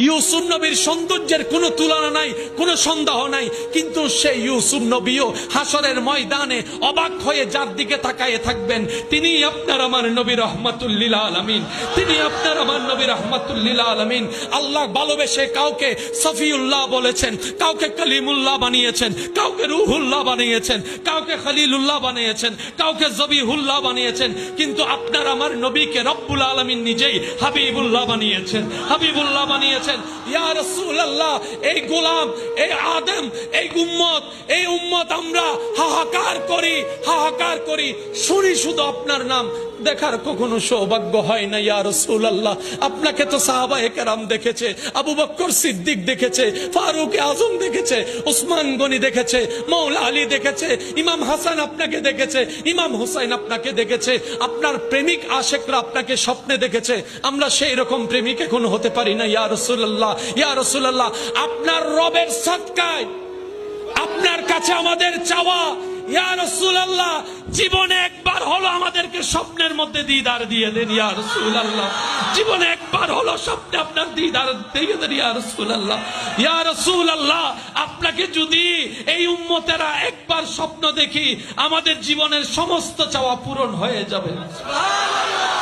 ইউসুফ নবীর সৌন্দর্যের কোনো তুলনা নাই, কোনো সন্দেহ নাই, কিন্তু সেই ইউসুফ নবীও হাসরের ময়দানে অবাক হয়ে যার দিকে তাকায়ে থাকবেন, তিনি আপনার আমার নবী রাহমাতুল লিল আলামিন, তিনি আপনার আমার নবী রাহমাতুল লিল আলামিন। আল্লাহ ভালোবেসে কাউকে সফিউল্লাহ বলেছেন, কাউকে কালিমুল্লাহ বানিয়েছেন, কাউকে রুহুল্লাহ বানিয়েছেন, কাউকে খলিলুল্লাহ বানিয়েছেন, কাউকে জবিহুল্লাহ বানিয়েছেন, কিন্তু আপনার আমার নবীকে রব্বুল আলামিন নিজেই হাবিবুল্লাহ বানিয়েছেন, হাবিবুল্লাহ বানিয়েছেন। ইয়া রাসূলুল্লাহ, এই গোলাম, এই আদম, এই উম্মত আমরা হাহাকার করি, হাহাকার করি, শুনি শুধু আপনার নাম, দেখার কখনো সৌভাগ্য হয় না। ইয়া রাসূলুল্লাহ, আপনাকে তো সাহাবায়ে কেরাম দেখেছে, আবু বকর সিদ্দিক দেখেছে, ফারুক আজম দেখেছে, ওসমান গনি দেখেছে, মাওলা আলী দেখেছে, ইমাম হাসান আপনাকে দেখেছে, ইমাম হুসাইন আপনাকে দেখেছে, আপনার প্রেমিক আশেকরা আপনাকে স্বপ্নে দেখেছে। আমরা সেই রকম প্রেমিক এখন হতে পারি না। ইয়া রাসূলুল্লাহ, ইয়া রাসূলুল্লাহ, আপনার রবের সাদকায় আপনার কাছে আমাদের চাওয়া, ইয়া রাসূলুল্লাহ, জীবনে একবার হলো আমাদেরকে স্বপ্নের মধ্যে দিদার দিয়ে দেন। ইয়া রাসূলুল্লাহ, জীবনে একবার হলো স্বপ্নে আপনার দিদার দিয়ে দেন। ইয়া রাসূলুল্লাহ, ইয়া রাসূলুল্লাহ, আপনাকে যদি এই উম্মতেরা একবার স্বপ্ন দেখি, আমাদের জীবনের সমস্ত চাওয়া পূরণ হয়ে যাবে। সুবহানাল্লাহ।